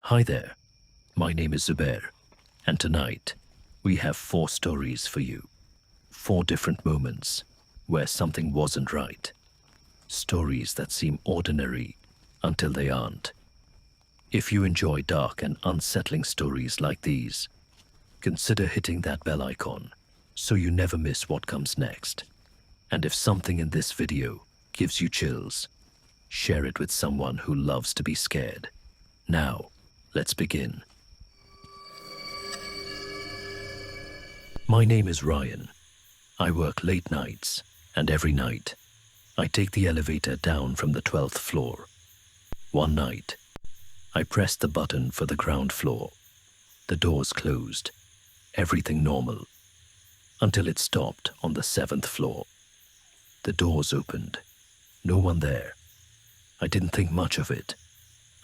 Hi there, my name is Zubair, and tonight we have 4 stories for you. 4 different moments where something wasn't right. Stories that seem ordinary until they aren't. If you enjoy dark and unsettling stories like these, consider hitting that bell icon so you never miss what comes next. And if something in this video gives you chills, share it with someone who loves to be scared. Now, let's begin. My name is Ryan. I work late nights, and every night, I take the elevator down from the 12th floor. One night, I pressed the button for the ground floor. The doors closed, everything normal, until it stopped on the 7th floor. The doors opened, no one there. I didn't think much of it,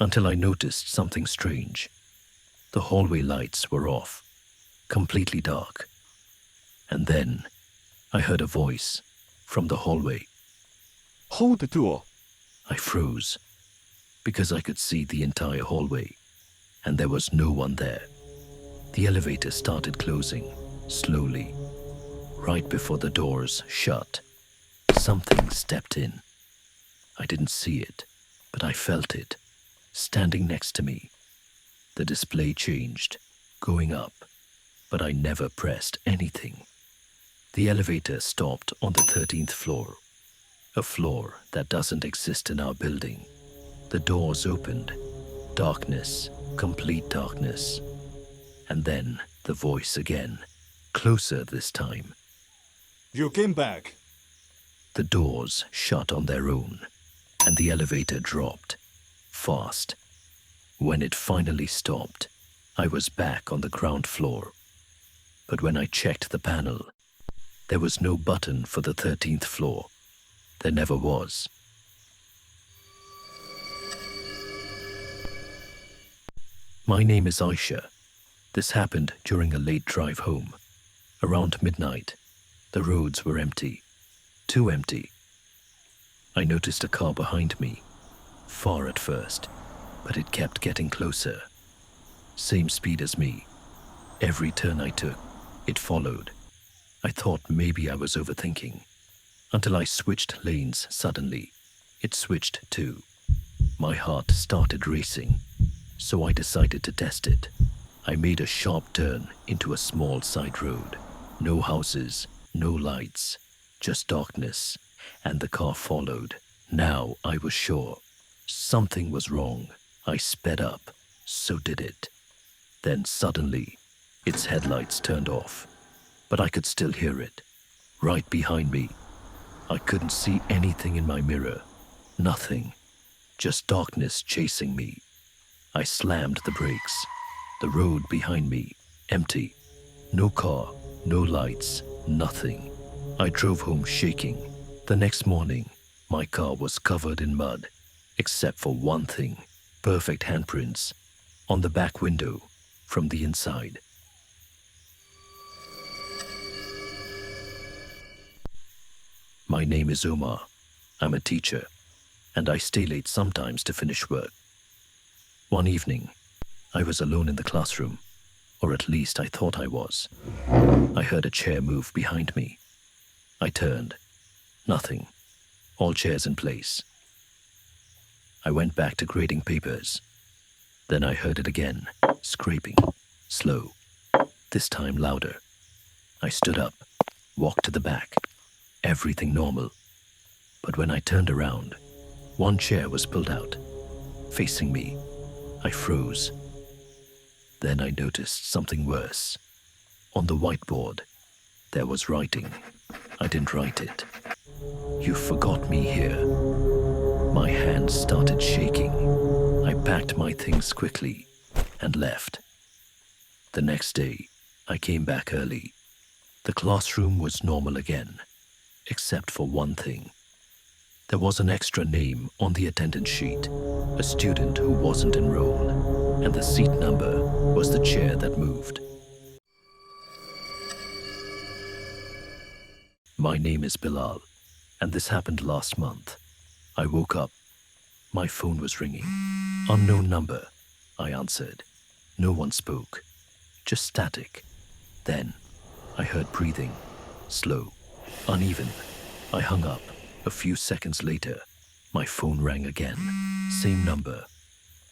until I noticed something strange. The hallway lights were off, completely dark. And then, I heard a voice from the hallway. Hold the door. I froze, because I could see the entire hallway, and there was no one there. The elevator started closing, slowly. Right before the doors shut, something stepped in. I didn't see it, but I felt it, standing next to me. The display changed, going up, but I never pressed anything. The elevator stopped on the 13th floor, a floor that doesn't exist in our building. The doors opened, darkness, complete darkness. And then the voice again, closer this time. You came back. The doors shut on their own, and the elevator dropped, fast. When it finally stopped, I was back on the ground floor. But when I checked the panel, there was no button for the 13th floor. There never was. My name is Aisha. This happened during a late drive home. Around midnight, the roads were empty, too empty. I noticed a car behind me, far at first, but it kept getting closer. Same speed as me. Every turn I took, it followed. I thought maybe I was overthinking, until I switched lanes suddenly. It switched too. My heart started racing, so I decided to test it. I made a sharp turn into a small side road. No houses, no lights, just darkness, and the car followed. Now I was sure something was wrong. I sped up, so did it. Then suddenly, its headlights turned off, but I could still hear it, right behind me. I couldn't see anything in my mirror, nothing, just darkness chasing me. I slammed the brakes. The road behind me, empty. No car, no lights, nothing. I drove home shaking. The next morning, my car was covered in mud, except for one thing, perfect handprints on the back window from the inside. My name is Omar. I'm a teacher, and I stay late sometimes to finish work. One evening, I was alone in the classroom, or at least I thought I was. I heard a chair move behind me. I turned. Nothing. All chairs in place. I went back to grading papers. Then I heard it again, scraping, slow, this time louder. I stood up, walked to the back. Everything normal. But when I turned around, one chair was pulled out, facing me. I froze. Then I noticed something worse. On the whiteboard, there was writing. I didn't write it. You forgot me here. My hands started shaking. I packed my things quickly and left. The next day, I came back early. The classroom was normal again, except for one thing. There was an extra name on the attendance sheet, a student who wasn't enrolled, and the seat number was the chair that moved. My name is Bilal, and this happened last month. I woke up. My phone was ringing. Unknown number. I answered. No one spoke, just static. Then I heard breathing, slow, uneven. I hung up. A few seconds later, my phone rang again. Same number.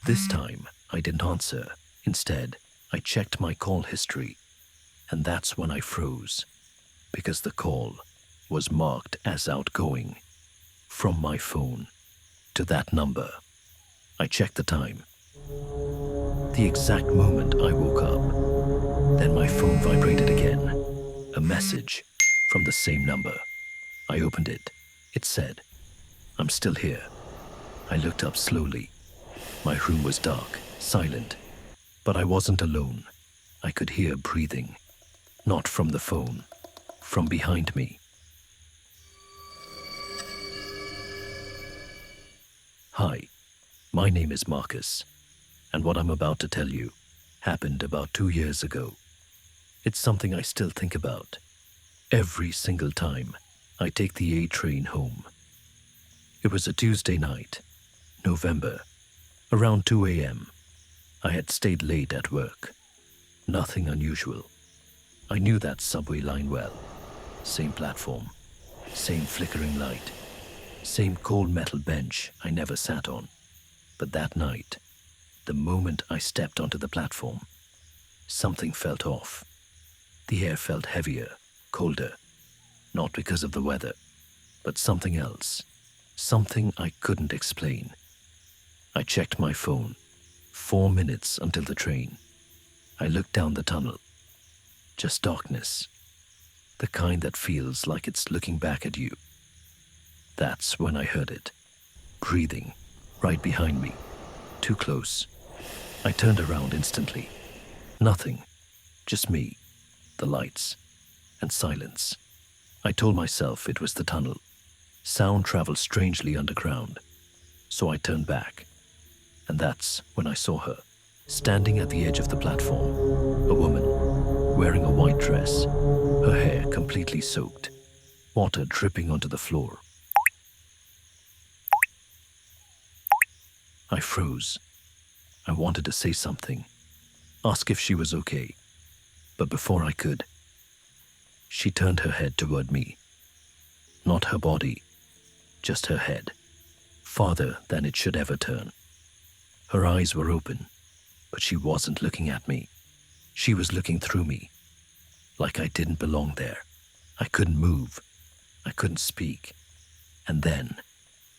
This time, I didn't answer. Instead, I checked my call history. And that's when I froze, because the call was marked as outgoing from my phone to that number. I checked the time. The exact moment I woke up. Then my phone vibrated again. A message from the same number. I opened it. It said, "I'm still here." I looked up slowly. My room was dark, silent, but I wasn't alone. I could hear breathing, not from the phone, from behind me. Hi, my name is Marcus, and what I'm about to tell you happened about 2 years ago. It's something I still think about every single time I take the A train home. It was a Tuesday night, November, around 2 a.m. I had stayed late at work. Nothing unusual. I knew that subway line well. Same platform, same flickering light, same cold metal bench I never sat on. But that night, the moment I stepped onto the platform, something felt off. The air felt heavier, colder, not because of the weather, but something else, something I couldn't explain. I checked my phone. 4 minutes until the train. I looked down the tunnel. Just darkness. The kind that feels like it's looking back at you. That's when I heard it. Breathing, right behind me. Too close. I turned around instantly. Nothing. Just me, the lights, and silence. I told myself it was the tunnel. Sound travels strangely underground. So I turned back. And that's when I saw her, standing at the edge of the platform. A woman, wearing a white dress, her hair completely soaked, water dripping onto the floor. I froze. I wanted to say something, ask if she was okay. But before I could, she turned her head toward me. Not her body, just her head, farther than it should ever turn. Her eyes were open, but she wasn't looking at me. She was looking through me, like I didn't belong there. I couldn't move. I couldn't speak. And then,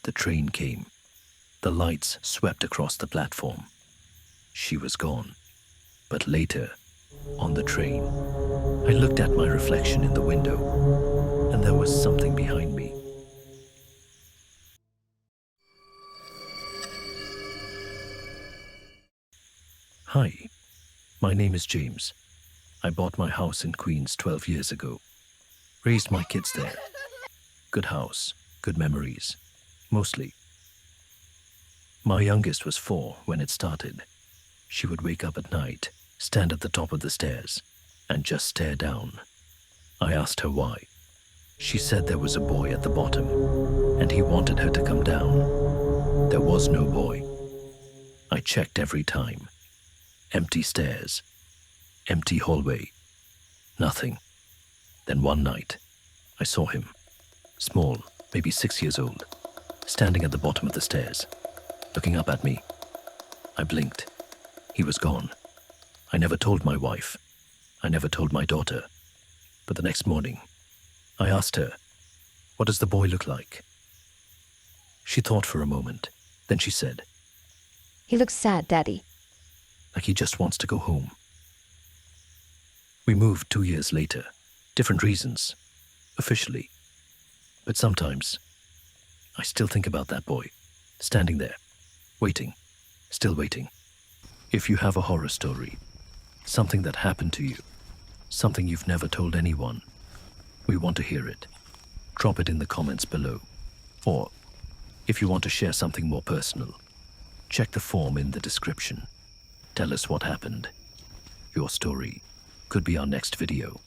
the train came. The lights swept across the platform. She was gone. But later, on the train, I looked at my reflection in the window, and there was something behind me. Hi, my name is James. I bought my house in Queens 12 years ago. Raised my kids there. Good house, good memories, mostly. My youngest was 4 when it started. She would wake up at night, stand at the top of the stairs, and just stare down. I asked her why. She said there was a boy at the bottom, and he wanted her to come down. There was no boy. I checked every time. Empty stairs, empty hallway, nothing. Then one night, I saw him, small, maybe 6 years old, standing at the bottom of the stairs, looking up at me. I blinked. He was gone. I never told my wife. I never told my daughter. But the next morning, I asked her, "What does the boy look like?" She thought for a moment. Then she said, "He looks sad, Daddy." "Like he just wants to go home." We moved 2 years later. Different reasons, officially. But sometimes, I still think about that boy, standing there, waiting, still waiting. If you have a horror story, something that happened to you, something you've never told anyone, we want to hear it. Drop it in the comments below. Or, if you want to share something more personal, check the form in the description. Tell us what happened. Your story could be our next video.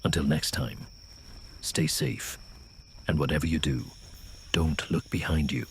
Until next time, stay safe, and whatever you do, don't look behind you.